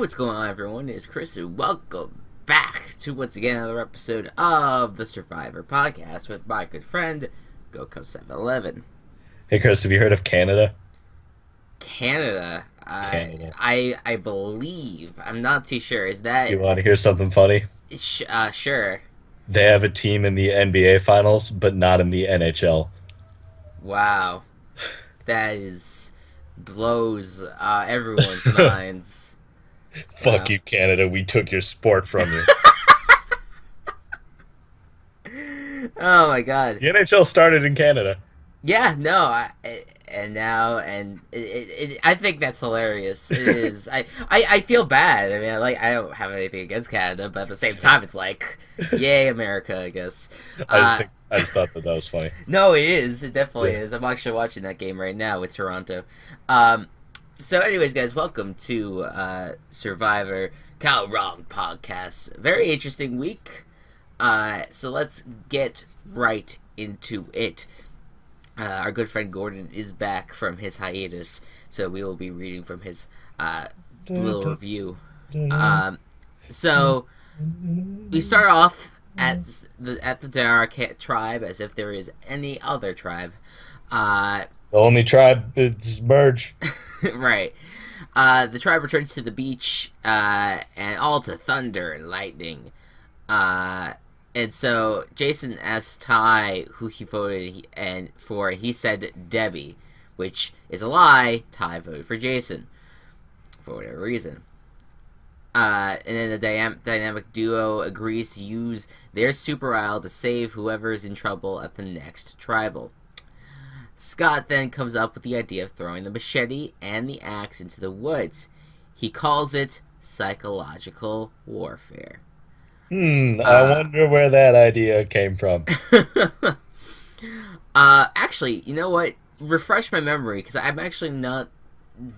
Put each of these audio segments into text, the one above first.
what's going on, everyone? It's Chris, and welcome back to once again another episode of the Survivor Podcast with my good friend Gocubs 711. Hey Chris, have you heard of Canada? Canada, Canada. I believe, I'm not too sure. Is that You want to hear something funny? sure? They have a team in the NBA Finals, but not in the NHL. Wow, that is blows everyone's minds. Fuck you, Canada. We took your sport from you. Oh my god. The NHL started in Canada. Yeah, no, I think that's hilarious. It is. I feel bad. I mean, I don't have anything against Canada, but at the same time, it's like, yay, America, I guess. I just thought that was funny. No, it is. It definitely Yeah. is. I'm actually watching that game right now with Toronto. So, anyways, guys, welcome to Survivor Cow Wrong Podcast. Very interesting week. So let's get right into it. Our good friend Gordon is back from his hiatus, so we will be reading from his little review. So we start off at the Darak tribe as if there is any other tribe. The only tribe is merge. Right. The tribe returns to the beach, and all to thunder and lightning. And so Jason asked Ty who he voted for. He said Debbie, which is a lie. Ty voted for Jason for whatever reason. And then the dynamic duo agrees to use their super isle to save whoever's in trouble at the next tribal. Scott then comes up with the idea of throwing the machete and the axe into the woods. He calls it psychological warfare. I wonder where that idea came from. Actually, you know what? Refresh my memory, because I'm actually not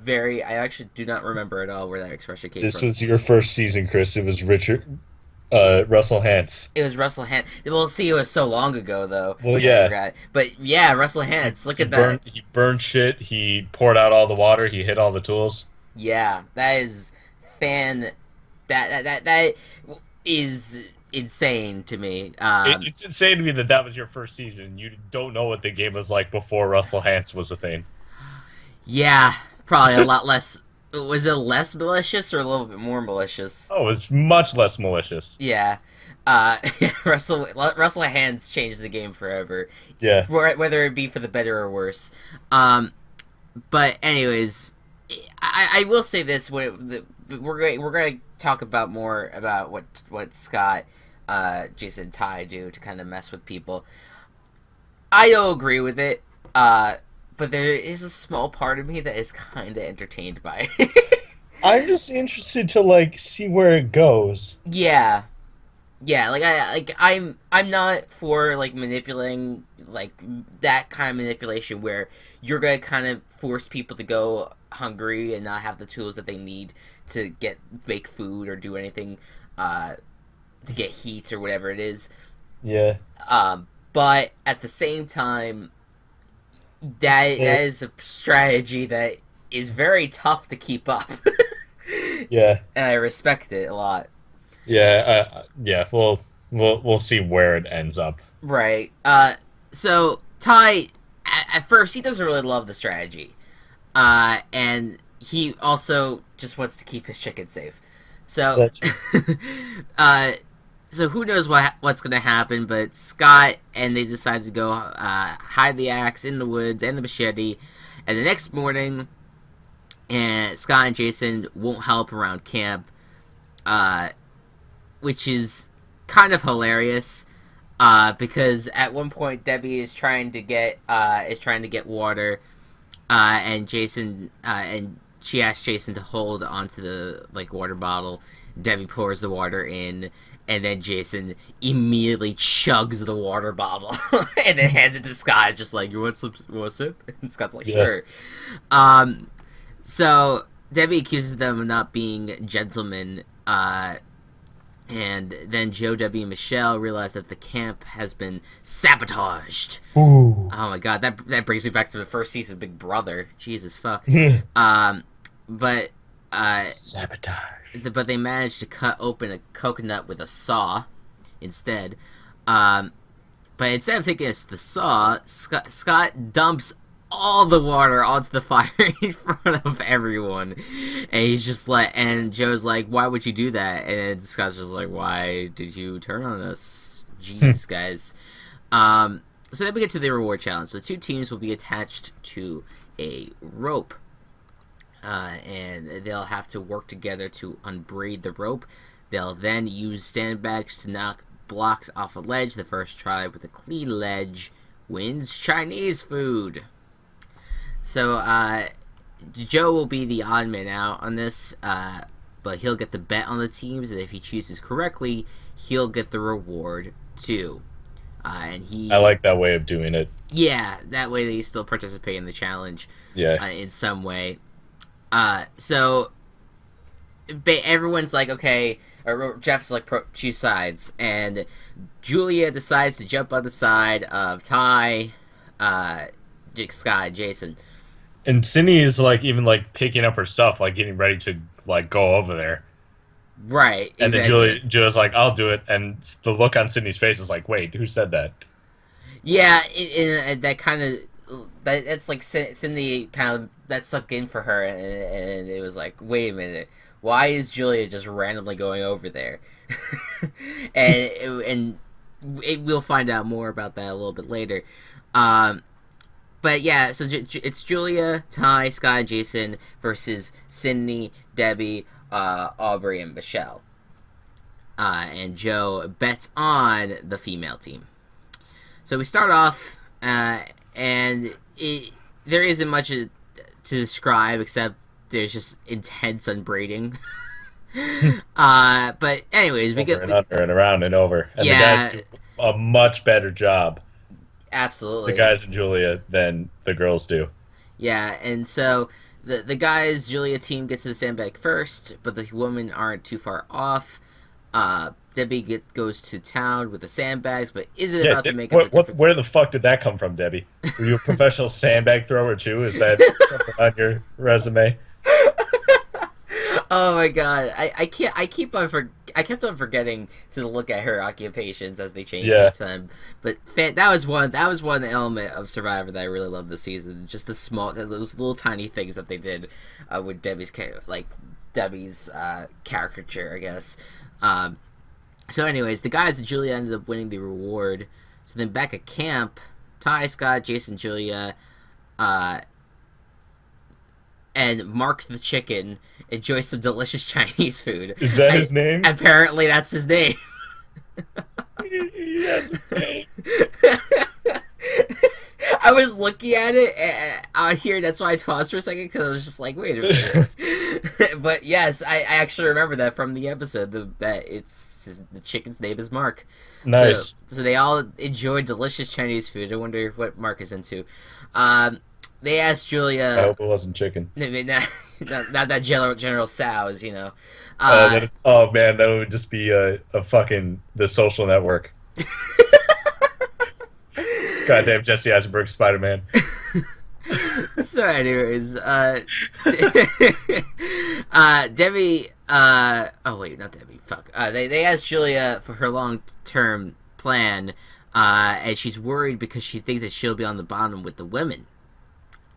I actually do not remember at all where that expression came This from. was your first season, Chris. It was Russell Hantz. It was Russell Hantz. Well, see, it was so long ago, though. Well, I yeah. forgot. But yeah, Russell Hantz. Look at that. He burned shit. He poured out all the water. He hit all the tools. Yeah, that is that is insane to me. It's insane to me that was your first season. You don't know what the game was like before Russell Hantz was a thing. Yeah, probably a lot less. Was it less malicious or a little bit more malicious? Oh, it's much less malicious. Yeah. Russell Hantz changed the game forever. Yeah. Whether it be for the better or worse. But anyways, I will say this: we're going to talk about more about what Scott, Jason, and Ty do to kind of mess with people. I don't agree with it. But there is a small part of me that is kind of entertained by it. I'm just interested to see where it goes. Yeah. Yeah, I'm not for manipulating that kind of manipulation where you're gonna kind of force people to go hungry and not have the tools that they need to make food or do anything to get heat or whatever it is. Yeah. But at the same time, that is a strategy that is very tough to keep up. Yeah. And I respect it a lot. Yeah. Yeah. We'll see where it ends up. Right. So Ty, at first, he doesn't really love the strategy, and he also just wants to keep his chicken safe. So, so who knows what's gonna happen? But Scott and they decide to go hide the axe in the woods and the machete. And the next morning, and Scott and Jason won't help around camp, which is kind of hilarious. Because at one point Debbie is trying to get water, and Jason and she asks Jason to hold onto the water bottle. Debbie pours the water in, and then Jason immediately chugs the water bottle and then hands it to Scott, just like, you want a sip? And Scott's like, Yeah. sure. So Debbie accuses them of not being gentlemen. And then Joe, Debbie, and Michelle realize that the camp has been sabotaged. Ooh. Oh my god, that brings me back to the first season of Big Brother. Jesus fuck. But Sabotage. but they managed to cut open a coconut with a saw instead. But instead of taking the saw, Scott dumps all the water onto the fire in front of everyone, and he's just like, and Joe's like, "Why would you do that?" And Scott's just like, "Why did you turn on us? Jeez, guys." So then we get to the reward challenge. So 2 teams will be attached to a rope, and they'll have to work together to unbraid the rope. They'll then use sandbags to knock blocks off a ledge. The first tribe with a clean ledge wins Chinese food. So Joe will be the odd man out on this, but he'll get the bet on the teams, and if he chooses correctly, he'll get the reward too. I like that way of doing it. Yeah, that way they still participate in the challenge. Yeah. In some way. So everyone's like, okay, or Jeff's like, choose sides, and Julia decides to jump on the side of Ty, Scott, and Jason. And Cindy is like even like picking up her stuff, like getting ready to like go over there. Right. And exactly. then Julia's like, "I'll do it," and the look on Cindy's face is like, "Wait, who said that?" Yeah, that kind of it's like Cindy kind of that sucked in for her, and it was like, wait a minute, why is Julia just randomly going over there? and we'll find out more about that a little bit later. But yeah, so it's Julia, Ty, Scott, and Jason versus Sydney, Debbie, Aubrey, and Michelle. And Joe bets on the female team. So we start off, and there isn't much to describe except there's just intense unbraiding. But anyways, we get and under and around and over, and yeah, the guys do a much better job. Absolutely, the guys in Julia than the girls do. Yeah, and so the guys Julia team gets to the sandbag first, but the women aren't too far off. Debbie goes to town with the sandbags, but isn't about to make up the difference. Where the fuck did that come from, Debbie? Were you a professional sandbag thrower too? Is that something on your resume? Oh my god, I kept on forgetting to look at her occupations as they change each time. But that was one element of Survivor that I really loved this season. Just those little tiny things that they did with Debbie's caricature, I guess. So anyways, the guys and Julia ended up winning the reward. So then back at camp, Ty, Scott, Jason, Julia, and Mark the chicken enjoy some delicious Chinese food. Is that his name? Apparently that's his name. That's his name. I was looking at it out here, that's why I paused for a second, because I was just like, wait a minute. But yes, I actually remember that from the episode, that the chicken's name is Mark. Nice. So they all enjoy delicious Chinese food. I wonder what Mark is into. They asked Julia... I hope it wasn't chicken. Not that General Tso's, you know. Oh man, that would just be a fucking The Social Network. Goddamn Jesse Eisenberg Spider-Man. So anyways, Debbie, oh wait, not Debbie, fuck. They asked Julia for her long-term plan, and she's worried because she thinks that she'll be on the bottom with the women.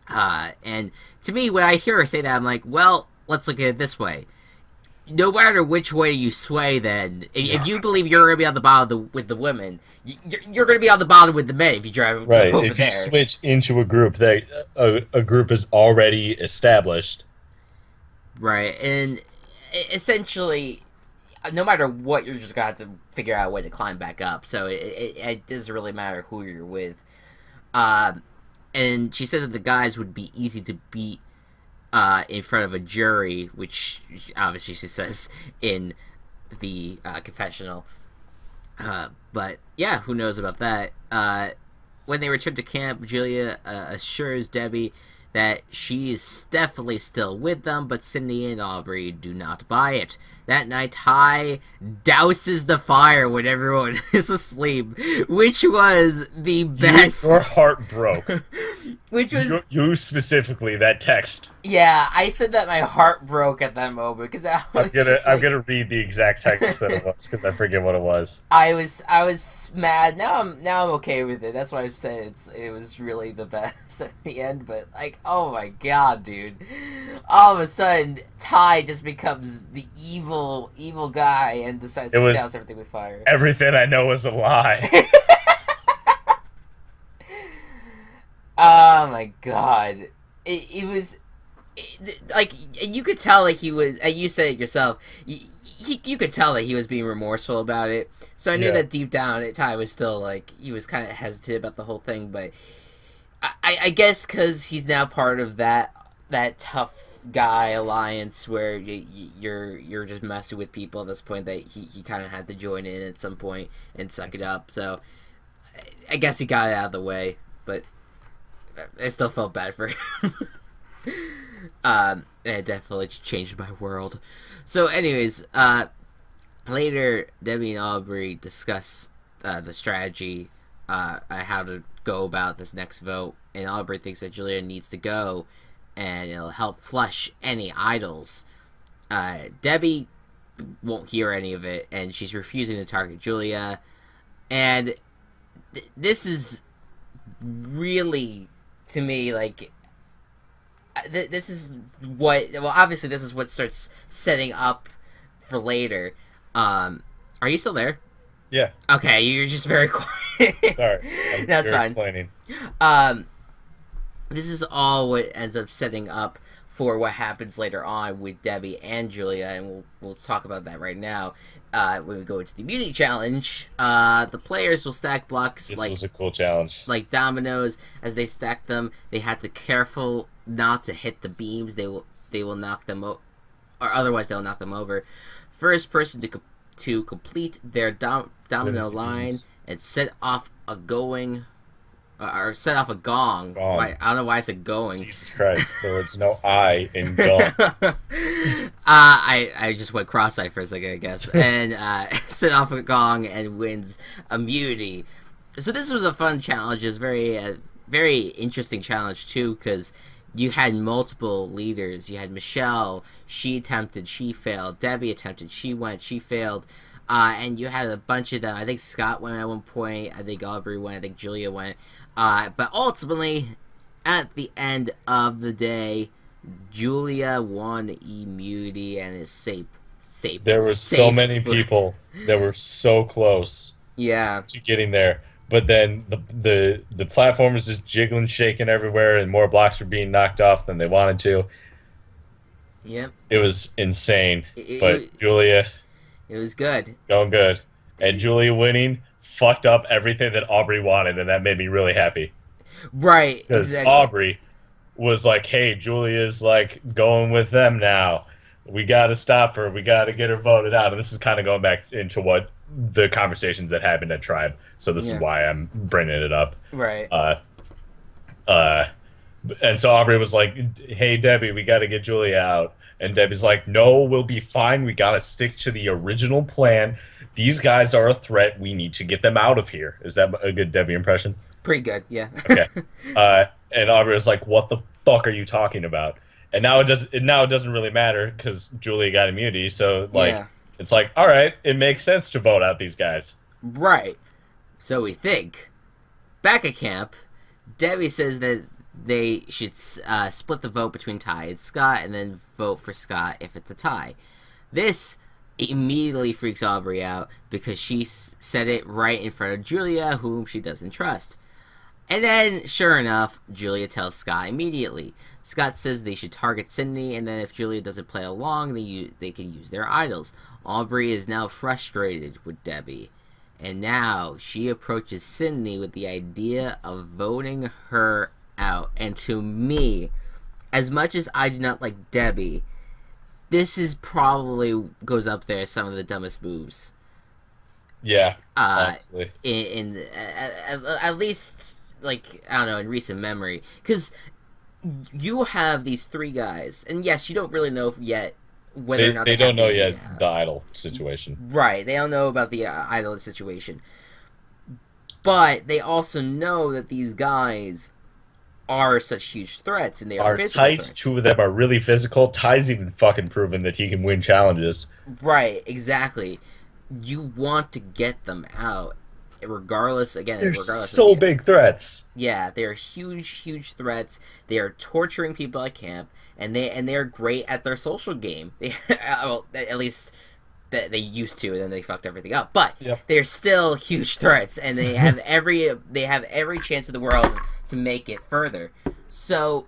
And to me, when I hear her say that, I'm like, well, let's look at it this way. No matter which way you sway, then, if you believe you're going to be on the bottom with the women, you're going to be on the bottom with the men if you drive right. over if there. You switch into a group that a group is already established. Right, and essentially, no matter what, you're just going to have to figure out a way to climb back up, so it doesn't really matter who you're with. And she said that the guys would be easy to beat in front of a jury, which obviously she says in the confessional. But yeah, who knows about that? When they return to camp, Julia assures Debbie that she is definitely still with them, but Cindy and Aubrey do not buy it. That night, Ty douses the fire when everyone is asleep, which was the best. Your heart broke. which You, was you specifically, that text. yeah. I said that my heart broke at that moment because I I'm was gonna just I'm like, gonna read the exact text that it was because I forget what it was. I was mad. Now I'm okay with it. That's why I'm saying it was really the best at the end. But like, oh my god, dude! All of a sudden, Ty just becomes the evil guy and decides It to was douse everything with fire. everything I know is a lie. Oh my god! It was like you could tell like he was. And you said it yourself. You could tell that he was being remorseful about it. So I knew Yeah, that deep down, Ty was still like he was kind of hesitant about the whole thing. But I guess because he's now part of that tough guy alliance where you're just messing with people at this point that he kind of had to join in at some point and suck it up. So I guess he got it out of the way, but I still felt bad for him. It definitely changed my world. So, anyways, later Debbie and Aubrey discuss the strategy, how to go about this next vote, and Aubrey thinks that Julia needs to go, and it'll help flush any idols. Debbie won't hear any of it, and she's refusing to target Julia, and this is really to me like this is what well obviously this is what starts setting up for later. Are you still there? yeah. Okay, you're just very quiet. Sorry, That's you're fine. explaining. um this is all what ends up setting up for what happens later on with Debbie and Julia, and we'll talk about that right now. When we go into the immunity challenge, the players will stack blocks This was a cool challenge. like dominoes. As they stack them, they have to careful not to hit the beams. They will knock them or otherwise they'll knock them over. First person to complete their domino line and set off a going or set off a gong. Gong. Why, I don't know why I said going. Jesus Christ, there was no I in gong. I just went cross-eyed for a second, I guess, and set off a gong and wins immunity. So this was a fun challenge. It was very interesting challenge too, because you had multiple leaders. You had Michelle. She attempted, she failed. Debbie attempted, she went, she failed. And you had a bunch of them. I think Scott went at one point. I think Aubrey went. I think Julia went. But ultimately, at the end of the day, Julia won immunity and is safe. There were so many people that were so close Yeah. to getting there, but then the platform was just jiggling, shaking everywhere, and more blocks were being knocked off than they wanted to. Yep. It was insane. It But Julia was good. going good, and Julia winning fucked up everything that Aubrey wanted, and that made me really happy. Right. Because Exactly. Aubrey was like, "Hey, Julia's like going with them now. We got to stop her. We got to get her voted out." And this is kind of going back into what the conversations that happened at Tribe. So this is Yeah. why I'm bringing it up. Right. Uh, and so Aubrey was like, "Hey, Debbie, we got to get Julia out." And Debbie's like, "No, we'll be fine. We got to stick to the original plan. These guys are a threat. We need to get them out of here." Is that a good Debbie impression? Pretty good. Yeah. Okay. And Aubrey was like, "What the fuck are you talking about?" And now it doesn't really matter because Julia got immunity. So like, Yeah. it's like, all right, it makes sense to vote out these guys. Right. So we think. Back at camp, Debbie says that they should split the vote between Ty and Scott, and then vote for Scott if it's a tie. This immediately freaks Aubrey out because she said it right in front of Julia, whom she doesn't trust. And then, sure enough, Julia tells Scott immediately. Scott says they should target Sydney, and then if Julia doesn't play along, they can use their idols. Aubrey is now frustrated with Debbie, and now she approaches Sydney with the idea of voting her out. And to me, as much as I do not like Debbie, this is probably goes up there as some of the dumbest moves. Yeah, honestly. At least, like, I don't know, in recent memory, because you have these three guys, and yes, you don't really know yet whether or not They don't know yet yeah. the idol situation. Right, they don't know about the idol situation, but they also know that these guys are such huge threats, and they are Are physical tight. threats. Two of them are really physical. Ty's even fucking proven that he can win challenges. Right, exactly. You want to get them out, regardless. Again, They're regardless so of big threats. yeah, they are huge, huge threats. They are torturing people at camp, and they're great at their social game. They, well, at least that they used to, and then they fucked everything up. But Yep. they're still huge threats, and they have every chance in the world to make it further. So,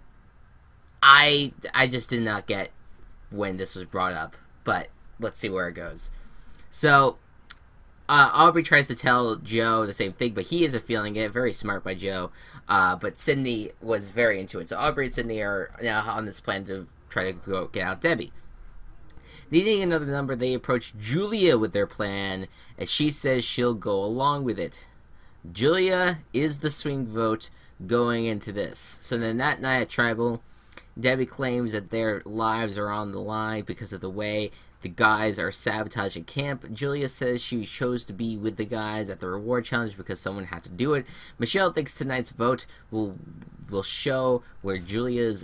I just did not get when this was brought up, but let's see where it goes. So, Aubrey tries to tell Joe the same thing, but he isn't feeling it. Very smart by Joe. But Sydney was very into it. So Aubrey and Sydney are now on this plan to try to go get out Debbie. Needing another number, they approach Julia with their plan, as she says she'll go along with it. Julia is the swing vote going into this. So then that night at Tribal, Debbie claims that their lives are on the line because of the way the guys are sabotaging camp. Julia says she chose to be with the guys at the reward challenge because someone had to do it. Michelle thinks tonight's vote will show where Julia's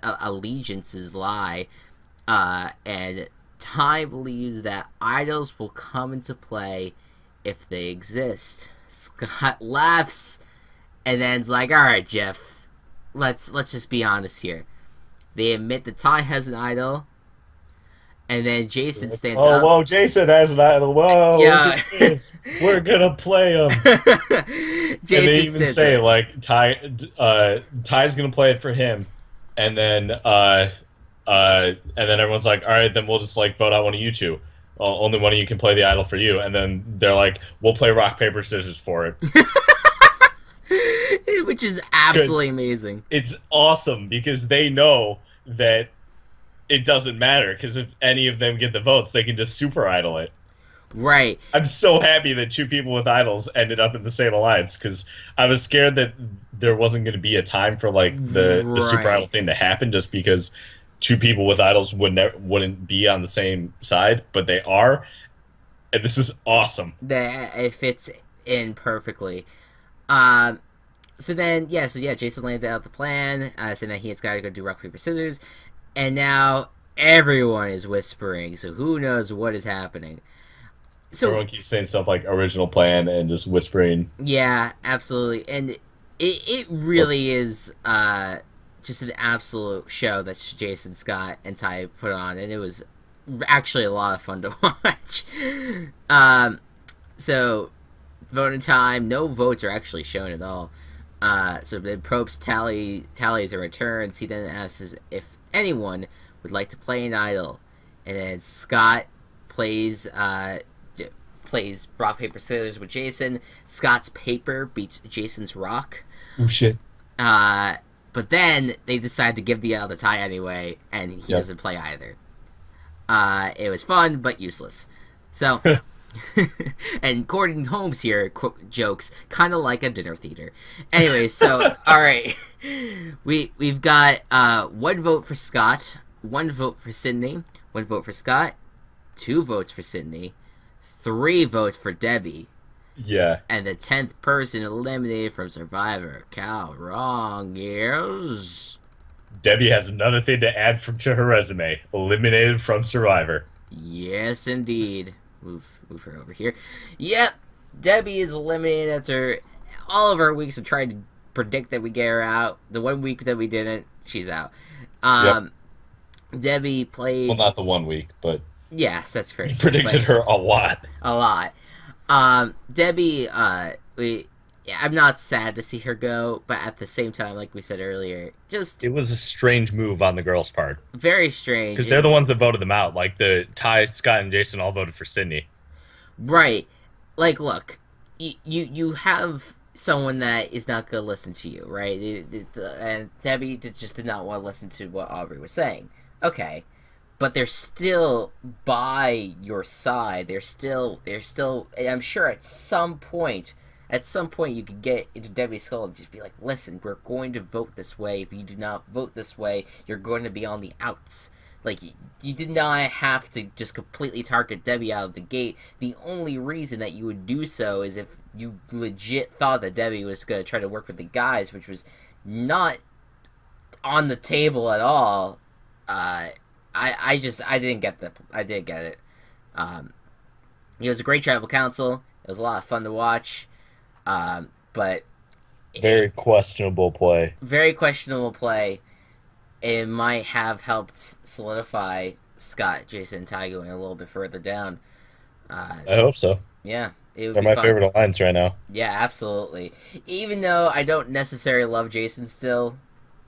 allegiances lie. And Ty believes that idols will come into play if they exist. Scott laughs and then's like, alright, Jeff, let's just be honest here. They admit that Ty has an idol. And then Jason stands up. Oh, whoa, Jason has an idol. Whoa, yeah. Look at this. We're going to play him. And they even say, like, Ty's going to play it for him. And then everyone's like, all right, then we'll just, like, vote out one of you two. Only one of you can play the idol for you. And then they're like, we'll play rock, paper, scissors for it. Which is absolutely amazing. It's awesome because they know that it doesn't matter, because if any of them get the votes, they can just super idol it. Right. I'm so happy that two people with idols ended up in the same alliance, because I was scared that there wasn't going to be a time for like the super idol thing to happen, just because two people with idols wouldn't be on the same side, but they are, and this is awesome. It fits in perfectly. So Jason laid out the plan, saying that he has got to go do rock, paper, scissors. And now everyone is whispering, so who knows what is happening. So everyone keeps saying stuff like original plan and just whispering. Yeah, absolutely. And it really is just an absolute show that Jason, Scott, and Ty put on, and it was actually a lot of fun to watch. So voting time, no votes are actually shown at all. So then Probst tallies and returns. He then asks if anyone would like to play an idol, and then Scott plays rock, paper, scissors with Jason. Scott's paper beats Jason's rock. Oh shit. But then they decide to give the idol to Ty anyway, and he doesn't play either. It was fun but useless. So and Gordon Holmes here jokes, kind of like a dinner theater. Anyway, so all right, we've got 1 vote for Scott, 1 vote for Sydney, 1 vote for Scott, 2 votes for Sydney, 3 votes for Debbie. Yeah. And the 10th person eliminated from Survivor. Cal wrong is Debbie has another thing to add to her resume. Eliminated from Survivor. Yes, indeed. Move her over here. Yep, Debbie is eliminated after all of our weeks of trying to predict that we get her out. The 1 week that we didn't, she's out. Debbie played... Well, not the 1 week, but... Yes, that's fair. You predicted her a lot. A lot. Debbie, I'm not sad to see her go, but at the same time, like we said earlier, just... It was a strange move on the girls' part. Very strange. Because they're the ones that voted them out. Like, Ty, Scott, and Jason all voted for Sydney. Right. Like, look, you have someone that is not going to listen to you, right? And Debbie just did not want to listen to what Aubrey was saying. Okay. But they're still by your side. They're still, I'm sure at some point you could get into Debbie's skull and just be like, listen, we're going to vote this way. If you do not vote this way, you're going to be on the outs. Like, you did not have to just completely target Debbie out of the gate. The only reason that you would do so is if you legit thought that Debbie was going to try to work with the guys, which was not on the table at all. I didn't get I didn't get it. Um, it was a great tribal council. It was a lot of fun to watch. But Very questionable play. very questionable play. It might have helped solidify Scott, Jason, and Ty going a little bit further down. I hope so. Yeah, it would They're be my fun. favorite alliance right now. Yeah, absolutely. Even though I don't necessarily love Jason still,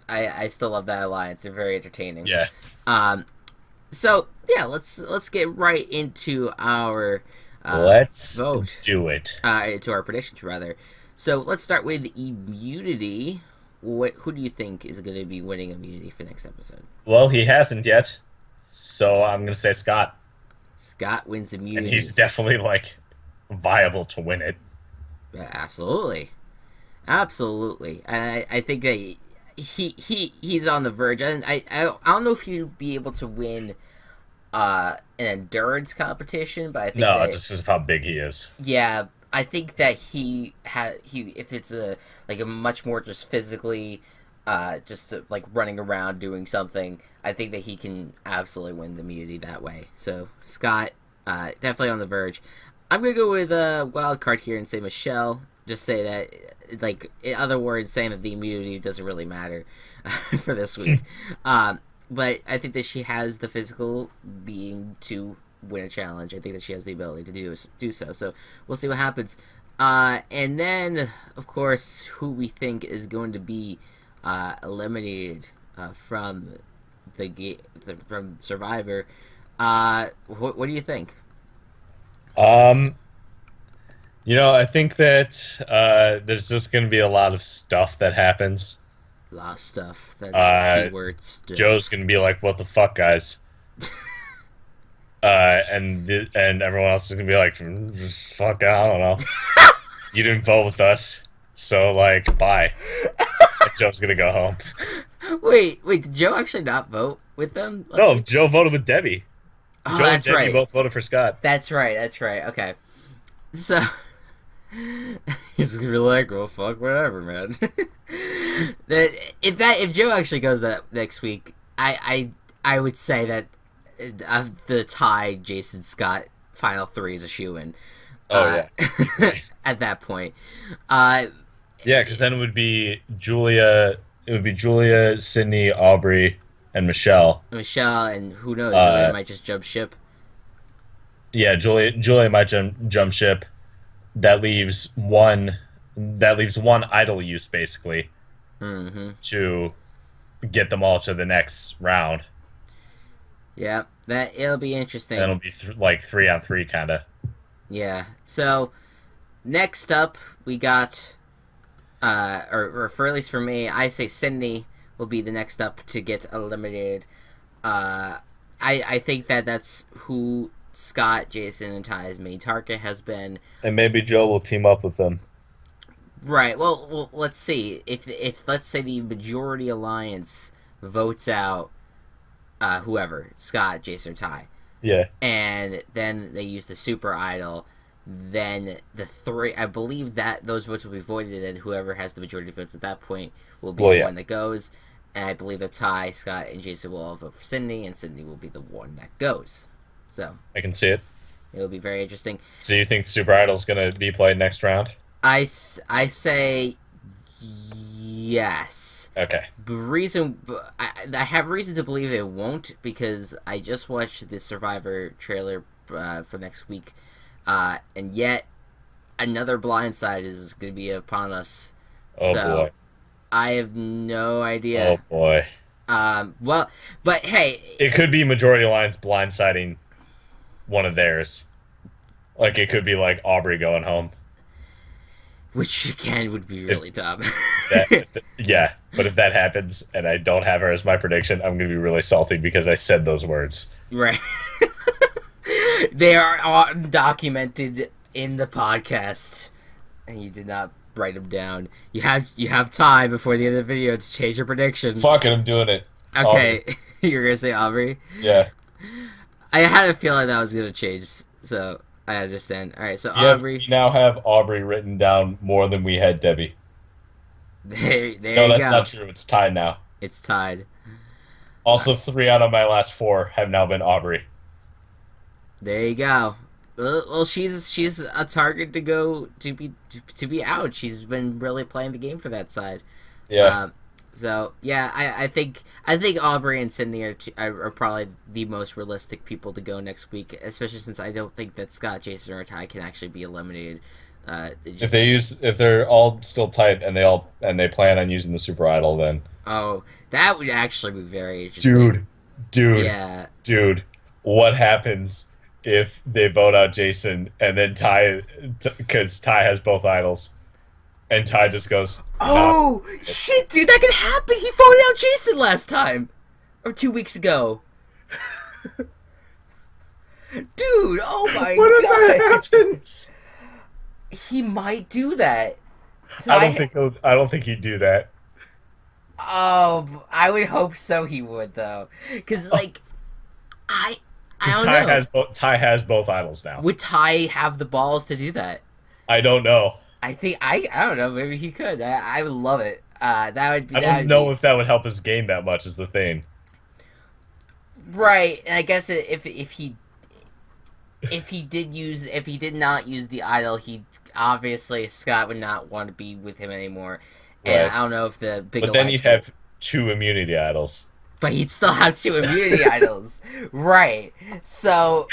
I still love that alliance. They're very entertaining. Yeah. Um, so yeah, let's get right into our Let's vote. do it. Into our predictions rather. So let's start with immunity. Who do you think is going to be winning immunity for next episode? Well, he hasn't yet, so I'm going to say Scott. Scott wins immunity. And he's definitely, like, viable to win it. Yeah, absolutely. Absolutely. I think that he's on the verge. And I don't know if he'd be able to win an endurance competition, but I think No, that, just because of how big he is. yeah, I think that he if it's a much more just physically just like running around doing something, I think that he can absolutely win the immunity that way. So Scott, definitely on the verge. I'm gonna go with a wild card here and say Michelle. Just say that, like, in other words, saying that the immunity doesn't really matter for this week. But I think that she has the physical being to win a challenge. I think that she has the ability to do so. So we'll see what happens. And then, of course, who we think is going to be eliminated from from Survivor. What do you think? I think that there's just going to be a lot of stuff that happens. A lot of stuff. That keyword stuff. Joe's going to be like, "What the fuck, guys?" And everyone else is going to be like, "Fuck, I don't know. You didn't vote with us, so, like, bye." And Joe's going to go home. Wait, did Joe actually not vote with them? No, Joe voted with Debbie. Oh, Joe and that's Debbie right. both voted for Scott. That's right. Okay. So he's gonna be like, "Well, fuck, whatever, man." If Joe actually goes that next week, I would say that the tie Jason Scott final three is a shoo-in. Oh yeah, at that point. Yeah, because then it would be Julia. It would be Julia, Sydney, Aubrey, and Michelle. Michelle, and who knows? Julia might just jump ship. Yeah, Julia might jump ship. That leaves one idle use basically to get them all to the next round. Yeah, it'll be interesting. And it'll be like 3-on-3 kind of. Yeah. So next up, we got, or for at least for me, I say Sydney will be the next up to get eliminated. I think that's who Scott, Jason, and Ty's main target has been. And maybe Joe will team up with them. Right. Well, let's see. If let's say the majority alliance votes out whoever, Scott, Jason, or Ty. Yeah. And then they use the super idol, then the three, I believe that those votes will be voided, and whoever has the majority of votes at that point will be the one that goes. And I believe that Ty, Scott, and Jason will all vote for Sydney, and Sydney will be the one that goes. So I can see it. It'll be very interesting. So you think Super Idol's going to be played next round? I say yes. Okay. I have reason to believe it won't, because I just watched the Survivor trailer for next week, and yet another blindside is going to be upon us. Oh, boy. I have no idea. Oh, boy. Well, but hey, it could be Majority Alliance blindsiding one of theirs. Like, it could be like Aubrey going home. Which, again, would be really dumb. Yeah, but if that happens and I don't have her as my prediction, I'm going to be really salty because I said those words. Right. They are documented in the podcast, and you did not write them down. You have time before the end of the video to change your prediction. Fuck it, I'm doing it. Okay, you're going to say Aubrey? Yeah. I had a feeling that was going to change, so I understand. All right, so Yeah, Aubrey. we now have Aubrey written down more than we had Debbie. There No, you that's go. not true. It's tied now. It's tied. Also, 3 out of my last 4 have now been Aubrey. There you go. Well, she's a target to go to be out. She's been really playing the game for that side. Yeah. So yeah, I think Aubrey and Sydney are probably the most realistic people to go next week, especially since I don't think that Scott, Jason, or Ty can actually be eliminated. If they're all still tight and they plan on using the Super Idol, then Oh, that would actually be very interesting. dude, Yeah. dude, what happens if they vote out Jason and then Ty, because Ty has both idols, and Ty just goes, nah. Oh shit, dude, that could happen. He voted out Jason last time, or 2 weeks ago. Dude, oh my What if god, that happens? he might do that. I don't think he'd do that. Oh, I would hope so. He would though, because like I Because don't know. Ty has both idols now. Would Ty have the balls to do that? I don't know. I think I don't know. Maybe he could. I would love it. That would be. I don't know if that would help his game that much. Is the thing. Right. And I guess if he did not use the idol, he obviously Scott would not want to be with him anymore. And Right. I don't know if the big. But then he'd have 2 immunity idols. But he'd still have 2 immunity idols. Right. So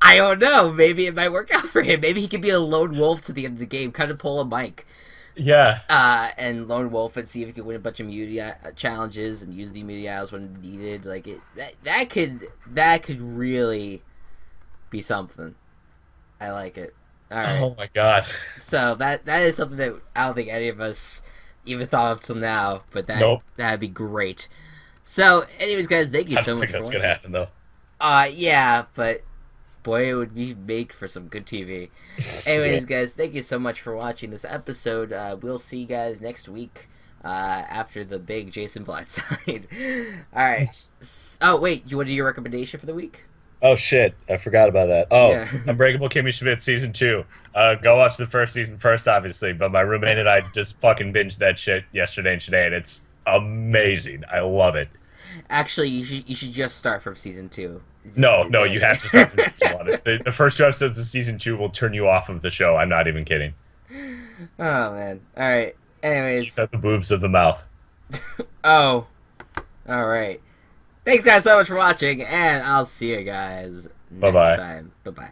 I don't know. Maybe it might work out for him. Maybe he could be a lone wolf to the end of the game, kind of pull a Mike. Yeah. And lone wolf and see if he could win a bunch of immunity challenges and use the immunity idols when needed. Like that could really be something. I like it. All right. Oh my god. So that is something that I don't think any of us even thought of till now, but that'd be great. So, anyways, guys, thank you I so don't much think for that's watching. gonna happen though. Yeah, but boy, it would be make for some good TV. Anyways, guys, thank you so much for watching this episode. We'll see you guys next week after the big Jason Blindside. All right. Oh wait, you want to do your recommendation for the week? Oh shit, I forgot about that. Oh, Yeah. Unbreakable Kimmy Schmidt season 2. Go watch the first season first, obviously. But my roommate and I just fucking binged that shit yesterday and today, and it's amazing. I love it. Actually, you should just start from season 2. No, you have to start from season 1. The first 2 episodes of season 2 will turn you off of the show. I'm not even kidding. Oh man. All right. Anyways. Keep out the boobs of the mouth. Oh. All right. Thanks guys so much for watching, and I'll see you guys next Bye-bye. time. Bye bye.